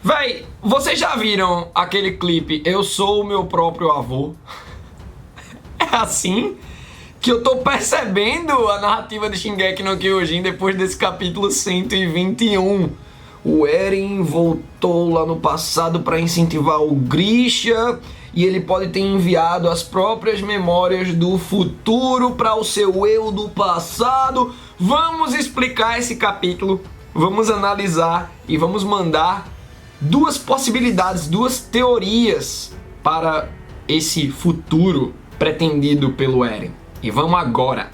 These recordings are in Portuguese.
Véi, vocês já viram aquele clipe Eu Sou o Meu Próprio Avô? É assim que eu tô percebendo a narrativa de Shingeki no Kyojin depois desse capítulo 121. O Eren voltou lá no passado para incentivar o Grisha e ele pode ter enviado as próprias memórias do futuro para o seu eu do passado. Vamos explicar esse capítulo, vamos analisar e vamos mandar duas possibilidades, duas teorias para esse futuro pretendido pelo Eren. E vamos agora!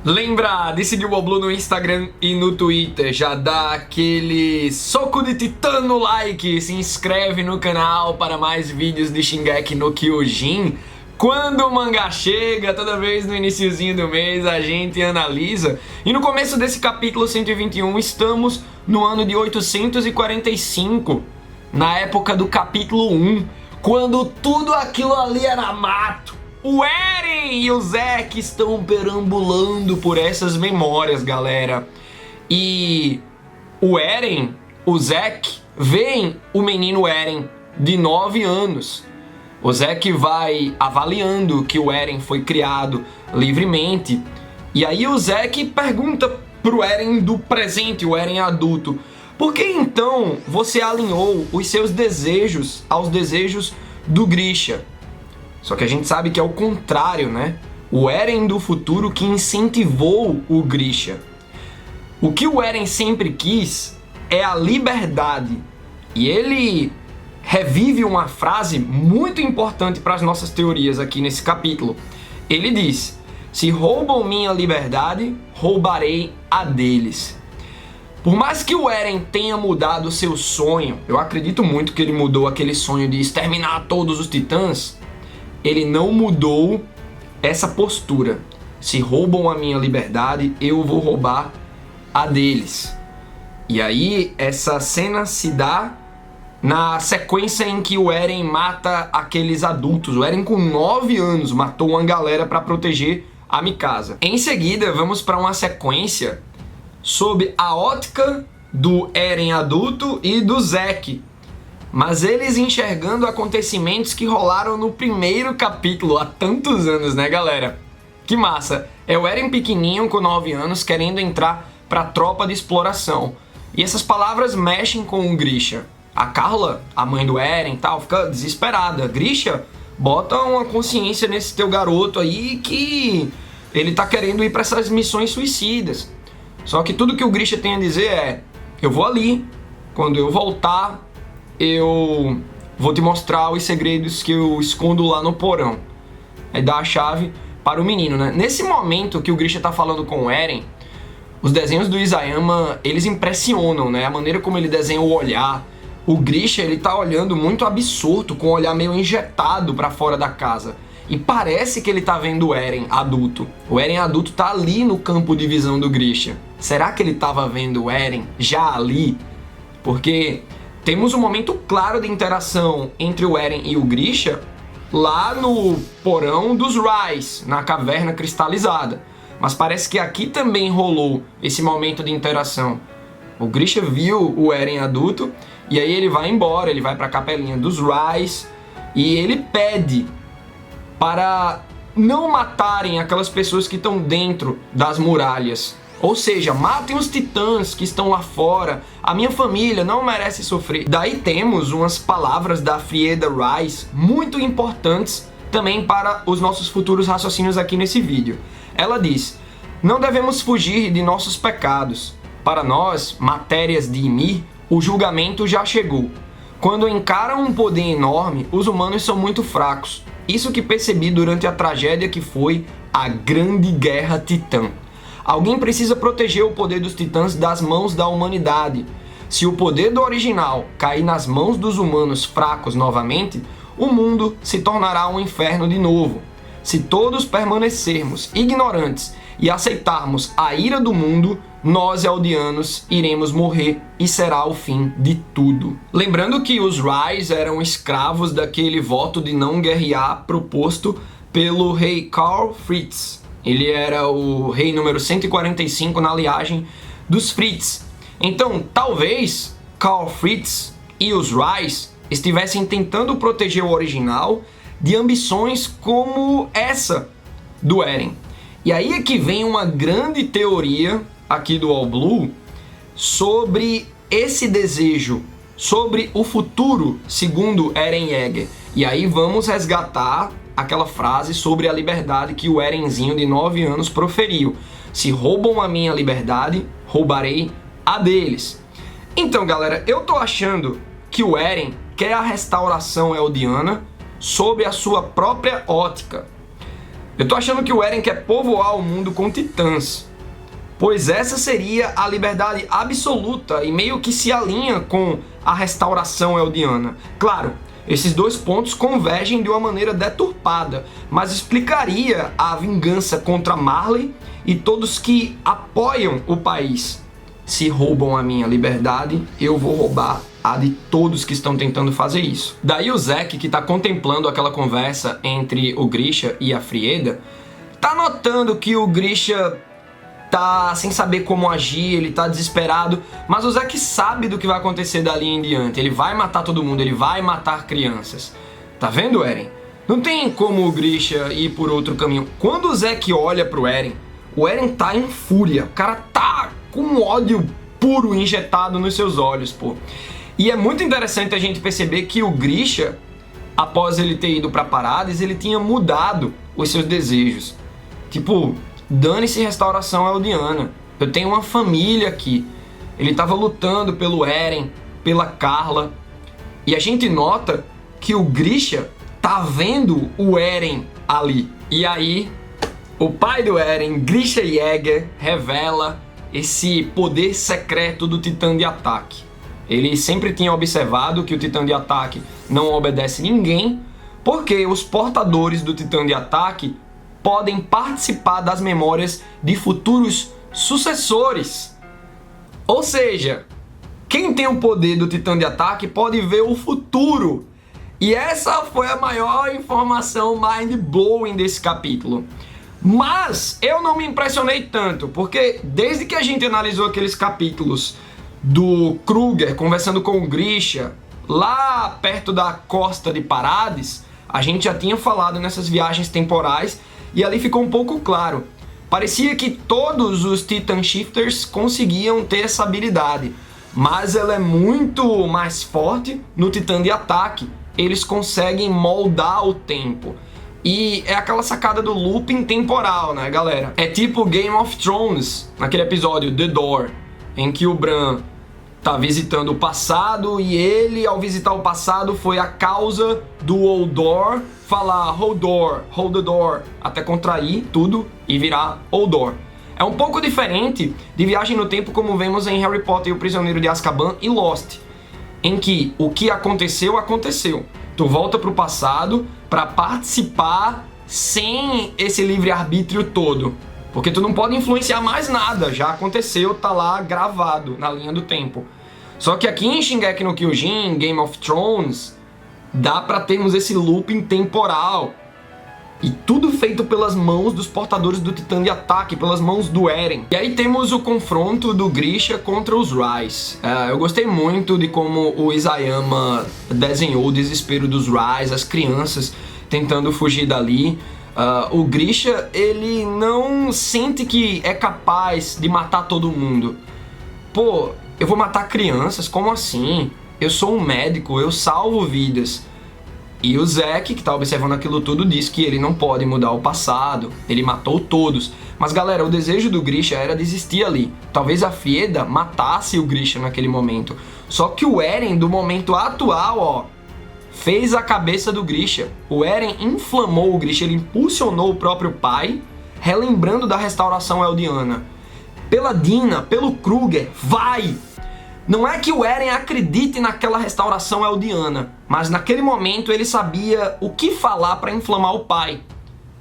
Lembra de seguir o Oblu no Instagram e no Twitter, já dá aquele soco de titã no like, se inscreve no canal para mais vídeos de Shingeki no Kyojin. Quando o mangá chega, toda vez no iniciozinho do mês a gente analisa. E no começo desse capítulo 121 estamos no ano de 845, na época do capítulo 1, quando tudo aquilo ali era mato. O Eren e o Zack estão perambulando por essas memórias, galera. E o Eren, o Zack, veem o menino Eren de 9 anos. O Zack vai avaliando que o Eren foi criado livremente. E aí o Zack pergunta pro Eren do presente, o Eren adulto: por que então você alinhou os seus desejos aos desejos do Grisha? Só que a gente sabe que é o contrário, né? O Eren do futuro que incentivou o Grisha. O que o Eren sempre quis é a liberdade. E ele revive uma frase muito importante para as nossas teorias aqui nesse capítulo. Ele diz: se roubam minha liberdade, roubarei a deles. Por mais que o Eren tenha mudado o seu sonho, eu acredito muito que ele mudou aquele sonho de exterminar todos os titãs, ele não mudou essa postura. Se roubam a minha liberdade, eu vou roubar a deles. E aí essa cena se dá na sequência em que o Eren mata aqueles adultos. O Eren com 9 anos matou uma galera para proteger a Mikasa. Em seguida vamos para uma sequência sob a ótica do Eren adulto e do Zack, mas eles enxergando acontecimentos que rolaram no primeiro capítulo há tantos anos, né, galera? Que massa! É o Eren pequenininho com 9 anos querendo entrar pra tropa de exploração. E essas palavras mexem com o Grisha. A Carla, a mãe do Eren e tal, fica desesperada. Grisha, bota uma consciência nesse teu garoto aí que ele tá querendo ir pra essas missões suicidas. Só que tudo que o Grisha tem a dizer é: eu vou ali, quando eu voltar eu vou te mostrar os segredos que eu escondo lá no porão. Aí dá a chave para o menino, né? Nesse momento que o Grisha tá falando com o Eren, os desenhos do Isayama, eles impressionam, né? A maneira como ele desenha o olhar. O Grisha, ele tá olhando muito absorto, com o olhar meio injetado para fora da casa. E parece que ele tá vendo o Eren adulto. O Eren adulto tá ali no campo de visão do Grisha. Será que ele tava vendo o Eren já ali? Porque temos um momento claro de interação entre o Eren e o Grisha lá no porão dos Rais, na caverna cristalizada. Mas parece que aqui também rolou esse momento de interação. O Grisha viu o Eren adulto e aí ele vai embora, ele vai para a capelinha dos Rais e ele pede para não matarem aquelas pessoas que estão dentro das muralhas. Ou seja, matem os titãs que estão lá fora. A minha família não merece sofrer. Daí temos umas palavras da Frieda Rice muito importantes também para os nossos futuros raciocínios aqui nesse vídeo. Ela diz: não devemos fugir de nossos pecados. Para nós, matérias de Ymir, o julgamento já chegou. Quando encaram um poder enorme, os humanos são muito fracos. Isso que percebi durante a tragédia que foi a Grande Guerra Titã. Alguém precisa proteger o poder dos titãs das mãos da humanidade. Se o poder do original cair nas mãos dos humanos fracos novamente, o mundo se tornará um inferno de novo. Se todos permanecermos ignorantes e aceitarmos a ira do mundo, nós, eldianos, iremos morrer e será o fim de tudo. Lembrando que os Rais eram escravos daquele voto de não guerrear proposto pelo rei Karl Fritz. Ele era o rei número 145 na linhagem dos Fritz. Então, talvez Karl Fritz e os Rice estivessem tentando proteger o original de ambições como essa do Eren. E aí é que vem uma grande teoria aqui do All Blue sobre esse desejo, sobre o futuro segundo Eren Yeager. E aí vamos resgatar aquela frase sobre a liberdade que o Erenzinho de 9 anos proferiu. Se roubam a minha liberdade, roubarei a deles. Então, galera, eu tô achando que o Eren quer a restauração eldiana sob a sua própria ótica. Eu tô achando que o Eren quer povoar o mundo com titãs, pois essa seria a liberdade absoluta e meio que se alinha com a restauração eldiana. Claro, esses dois pontos convergem de uma maneira deturpada, mas explicaria a vingança contra Marley e todos que apoiam o país. Se roubam a minha liberdade, eu vou roubar a de todos que estão tentando fazer isso. Daí o Zack, que tá contemplando aquela conversa entre o Grisha e a Frieda, tá notando que o Grisha tá sem saber como agir, ele tá desesperado, mas o Zack sabe do que vai acontecer dali em diante. Ele vai matar todo mundo, ele vai matar crianças. Tá vendo, Eren? Não tem como o Grisha ir por outro caminho. Quando o Zack olha pro Eren, o Eren tá em fúria. O cara tá com ódio puro injetado nos seus olhos, pô. E é muito interessante a gente perceber que o Grisha, após ele ter ido pra Paradis, ele tinha mudado os seus desejos. Tipo, dane-se restauração eldiana. Eu tenho uma família aqui. Ele tava lutando pelo Eren, pela Carla. E a gente nota que o Grisha tá vendo o Eren ali. E aí, o pai do Eren, Grisha Yeager, revela esse poder secreto do Titã de Ataque. Ele sempre tinha observado que o Titã de Ataque não obedece ninguém, porque os portadores do Titã de Ataque podem participar das memórias de futuros sucessores. Ou seja, quem tem o poder do Titã de Ataque pode ver o futuro. E essa foi a maior informação mind-blowing desse capítulo. Mas eu não me impressionei tanto, porque desde que a gente analisou aqueles capítulos do Kruger conversando com o Grisha, lá perto da costa de Paradis, a gente já tinha falado nessas viagens temporais e ali ficou um pouco claro. Parecia que todos os Titan Shifters conseguiam ter essa habilidade, mas ela é muito mais forte no Titã de Ataque. Eles conseguem moldar o tempo. E é aquela sacada do looping temporal, né, galera? É tipo Game of Thrones, naquele episódio The Door, em que o Bran tá visitando o passado e ele, ao visitar o passado, foi a causa do Hodor falar hold the door, até contrair tudo e virar Hodor. É um pouco diferente de Viagem no Tempo como vemos em Harry Potter e o Prisioneiro de Azkaban e Lost, em que o que aconteceu, aconteceu. Tu volta pro passado para participar sem esse livre-arbítrio todo. Porque tu não pode influenciar mais nada, já aconteceu, tá lá gravado na linha do tempo. Só que aqui em Shingeki no Kyojin, Game of Thrones, dá pra termos esse looping temporal. E tudo feito pelas mãos dos portadores do Titã de Ataque, pelas mãos do Eren. E aí temos o confronto do Grisha contra os Rice. Eu gostei muito de como o Isayama desenhou o desespero dos Rice, as crianças tentando fugir dali. O Grisha, ele não sente que é capaz de matar todo mundo. Pô, eu vou matar crianças? Como assim? Eu sou um médico, eu salvo vidas. E o Zack, que tá observando aquilo tudo, diz que ele não pode mudar o passado, ele matou todos. Mas galera, o desejo do Grisha era desistir ali. Talvez a Frieda matasse o Grisha naquele momento. Só que o Eren, do momento atual, ó, fez a cabeça do Grisha. O Eren inflamou o Grisha, ele impulsionou o próprio pai, relembrando da restauração eldiana. Pela Dina, pelo Kruger, vai! Não é que o Eren acredite naquela restauração eldiana, mas naquele momento ele sabia o que falar para inflamar o pai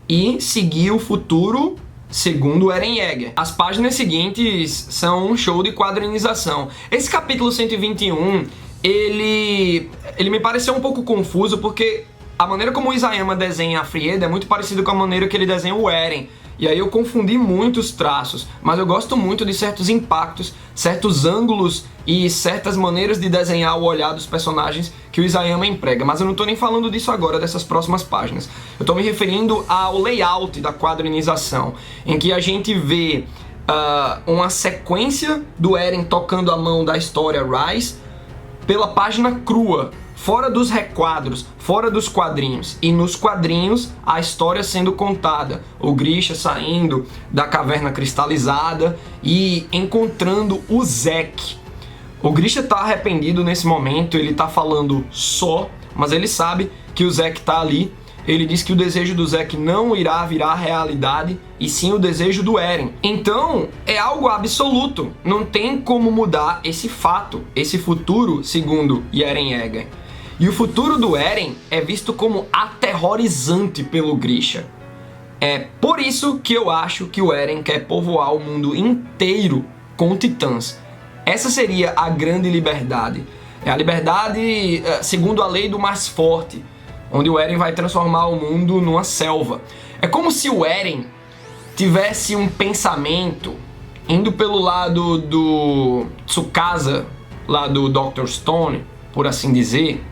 e seguir o futuro segundo Eren Yeager. As páginas seguintes são um show de quadrinização. Esse capítulo 121, ele me pareceu um pouco confuso porque a maneira como o Isayama desenha a Frieda é muito parecido com a maneira que ele desenha o Eren. e aí eu confundi muitos traços, mas eu gosto muito de certos impactos, certos ângulos e certas maneiras de desenhar o olhar dos personagens que o Isayama emprega. Mas eu não estou nem falando disso agora, dessas próximas páginas. Eu estou me referindo ao layout da quadrinização, em que a gente vê uma sequência do Eren tocando a mão da história Rise pela página crua, fora dos requadros, fora dos quadrinhos. E nos quadrinhos, a história sendo contada. O Grisha saindo da caverna cristalizada e encontrando o Zack. O Grisha tá arrependido nesse momento, ele tá falando só, mas ele sabe que o Zack tá ali. Ele diz que o desejo do Zack não irá virar realidade, e sim o desejo do Eren. Então, é algo absoluto. Não tem como mudar esse fato, esse futuro, segundo Eren Yeager. E o futuro do Eren é visto como aterrorizante pelo Grisha. É por isso que eu acho que o Eren quer povoar o mundo inteiro com titãs. Essa seria a grande liberdade. É a liberdade segundo a lei do mais forte, onde o Eren vai transformar o mundo numa selva. É como se o Eren tivesse um pensamento indo pelo lado do Tsukasa, lá do Dr. Stone, por assim dizer.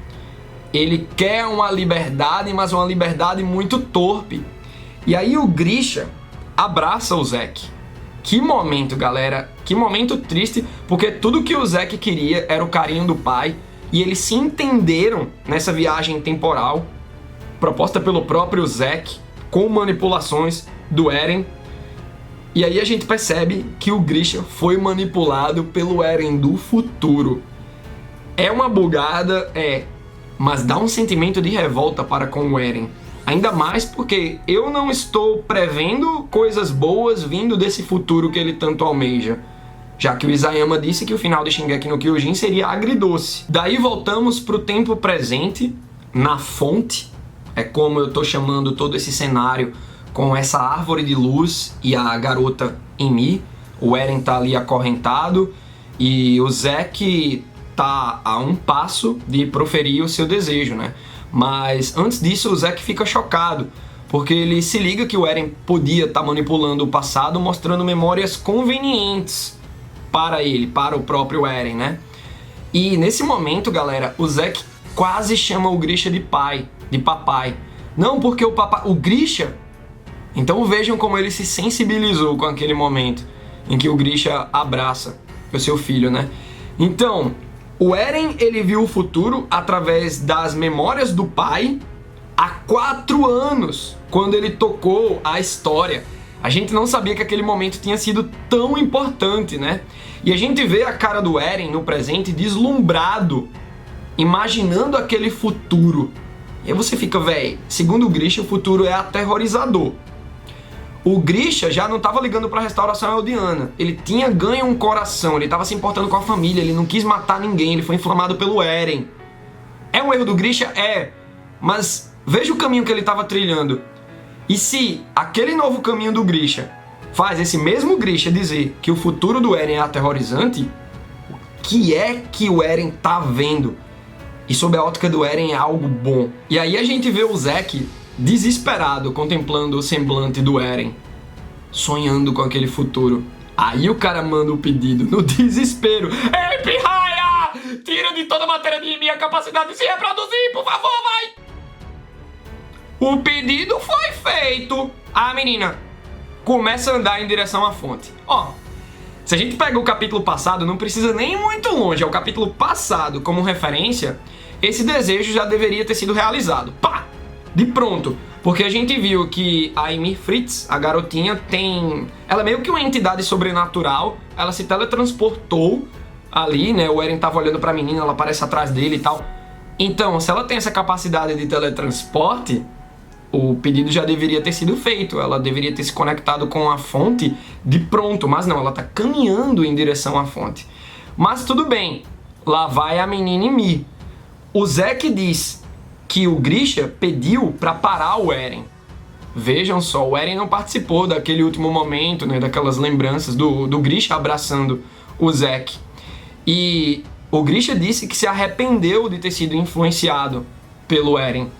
Ele quer uma liberdade, mas uma liberdade muito torpe. E aí o Grisha abraça o Zack. Que momento, galera. Que momento triste, porque tudo que o Zack queria era o carinho do pai. E eles se entenderam nessa viagem temporal, proposta pelo próprio Zack, com manipulações do Eren. E aí a gente percebe que o Grisha foi manipulado pelo Eren do futuro. É uma bugada, mas dá um sentimento de revolta para com o Eren. Ainda mais porque eu não estou prevendo coisas boas vindo desse futuro que ele tanto almeja, já que o Isayama disse que o final de Shingeki no Kyojin seria agridoce. Daí voltamos para o tempo presente, na fonte, é como eu estou chamando todo esse cenário, com essa árvore de luz e a garota Emi. O Eren tá ali acorrentado e o Zack tá a um passo de proferir o seu desejo, né? Mas antes disso o Zack fica chocado, porque ele se liga que o Eren podia estar manipulando o passado, mostrando memórias convenientes para ele, para o próprio Eren, né? E nesse momento, galera, o Zack quase chama o Grisha de pai, de papai. Não porque o Grisha... Então vejam como ele se sensibilizou com aquele momento em que o Grisha abraça o seu filho, né? Então, o Eren, ele viu o futuro através das memórias do pai há 4 anos, quando ele tocou a história. A gente não sabia que aquele momento tinha sido tão importante, né? E a gente vê a cara do Eren no presente deslumbrado, imaginando aquele futuro. E aí você fica, véi, segundo o Grisha, o futuro é aterrorizador. O Grisha já não estava ligando para a restauração eldiana. Ele tinha ganho um coração, ele estava se importando com a família, ele não quis matar ninguém, ele foi inflamado pelo Eren. É um erro do Grisha? É. Mas veja o caminho que ele estava trilhando. E se aquele novo caminho do Grisha faz esse mesmo Grisha dizer que o futuro do Eren é aterrorizante, o que é que o Eren tá vendo? E sob a ótica do Eren é algo bom. E aí a gente vê o Zack desesperado, contemplando o semblante do Eren, sonhando com aquele futuro. Aí o cara manda o pedido, no desespero. Ei, pirraia! Tira de toda a matéria de minha capacidade de se reproduzir, por favor, vai! O pedido foi feito. A menina começa a andar em direção à fonte. Ó, se a gente pega o capítulo passado, não precisa nem ir muito longe, é o capítulo passado como referência, esse desejo já deveria ter sido realizado. Pá! De pronto, porque a gente viu que a Ymir Fritz, a garotinha, ela é meio que uma entidade sobrenatural, ela se teletransportou ali, né, o Eren tava olhando pra menina, ela aparece atrás dele e tal. Então, se ela tem essa capacidade de teletransporte, o pedido já deveria ter sido feito, ela deveria ter se conectado com a fonte de pronto, mas não, ela tá caminhando em direção à fonte. Mas tudo bem, lá vai a menina Ymir. O Zack diz que o Grisha pediu para parar o Eren. Vejam só, o Eren não participou daquele último momento, né, daquelas lembranças do Grisha abraçando o Zack. E o Grisha disse que se arrependeu de ter sido influenciado pelo Eren.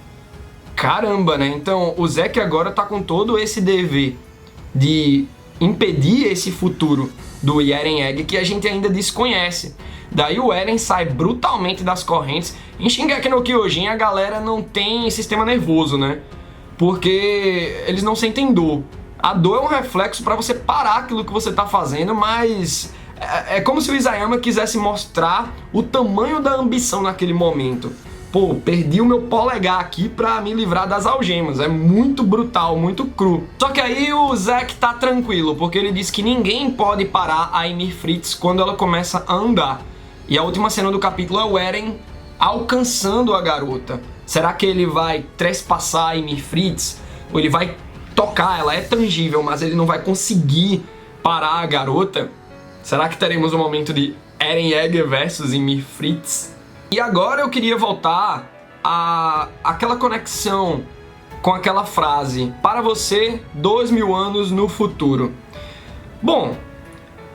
Caramba, né? Então o Zack agora tá com todo esse dever de impedir esse futuro do Eren Yeager que a gente ainda desconhece. Daí o Eren sai brutalmente das correntes. Em Shingeki no Kyojin a galera não tem sistema nervoso, né? Porque eles não sentem dor. A dor é um reflexo para você parar aquilo que você tá fazendo, mas é como se o Isayama quisesse mostrar o tamanho da ambição naquele momento. Pô, perdi o meu polegar aqui pra me livrar das algemas. É muito brutal, muito cru. Só que aí o Zack tá tranquilo, porque ele diz que ninguém pode parar a Ymir Fritz quando ela começa a andar. E a última cena do capítulo é o Eren alcançando a garota. Será que ele vai trespassar a Ymir Fritz? Ou ele vai tocar? Ela é tangível, mas ele não vai conseguir parar a garota? Será que teremos um momento de Eren Yeager versus Ymir Fritz? E agora eu queria voltar àquela conexão com aquela frase: para você, 2000 anos no futuro. Bom,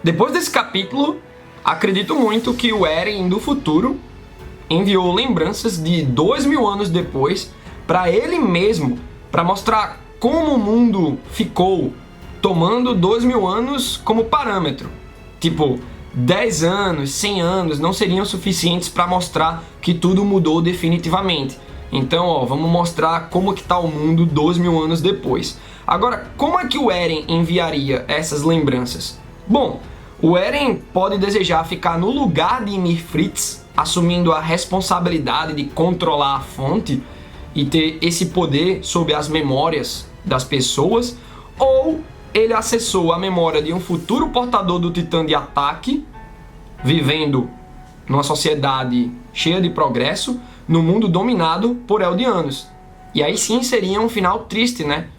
depois desse capítulo, acredito muito que o Eren do futuro enviou lembranças de 2000 anos depois para ele mesmo, para mostrar como o mundo ficou, tomando 2000 anos como parâmetro. Tipo, 10 anos, 100 anos não seriam suficientes para mostrar que tudo mudou definitivamente. Então, ó, vamos mostrar como que tá o mundo 2000 anos depois. Agora, como é que o Eren enviaria essas lembranças? Bom, o Eren pode desejar ficar no lugar de Ymir Fritz, assumindo a responsabilidade de controlar a fonte e ter esse poder sobre as memórias das pessoas, ou ele acessou a memória de um futuro portador do Titã de ataque, vivendo numa sociedade cheia de progresso, no mundo dominado por Eldianos. E aí sim seria um final triste, né?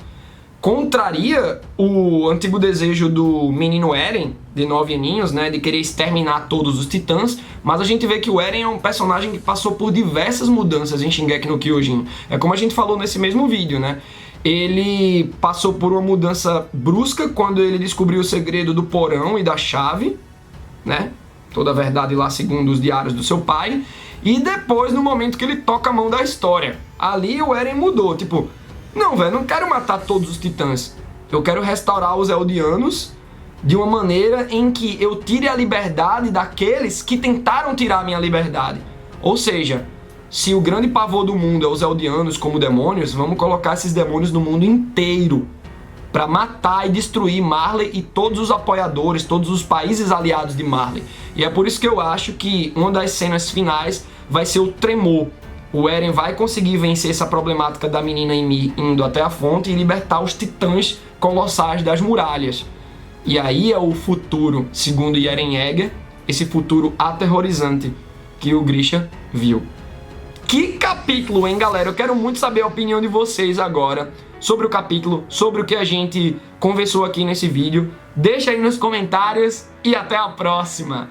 Contraria o antigo desejo do menino Eren, de 9 aninhos, né, de querer exterminar todos os titãs, mas a gente vê que o Eren é um personagem que passou por diversas mudanças em Shingeki no Kyojin. É como a gente falou nesse mesmo vídeo, né? Ele passou por uma mudança brusca quando ele descobriu o segredo do porão e da chave, né? Toda a verdade lá segundo os diários do seu pai. E depois, no momento que ele toca a mão da história. Ali o Eren mudou, tipo, não, velho, não quero matar todos os titãs. Eu quero restaurar os Eldianos de uma maneira em que eu tire a liberdade daqueles que tentaram tirar a minha liberdade. Ou seja, se o grande pavor do mundo é os Eldianos como demônios, vamos colocar esses demônios no mundo inteiro para matar e destruir Marley e todos os apoiadores, todos os países aliados de Marley. E é por isso que eu acho que uma das cenas finais vai ser o Tremor. O Eren vai conseguir vencer essa problemática da menina Ymir indo até a fonte e libertar os titãs colossais das muralhas. E aí é o futuro, segundo Eren Yeager, esse futuro aterrorizante que o Grisha viu. Que capítulo, hein, galera? Eu quero muito saber a opinião de vocês agora sobre o capítulo, sobre o que a gente conversou aqui nesse vídeo. Deixa aí nos comentários e até a próxima!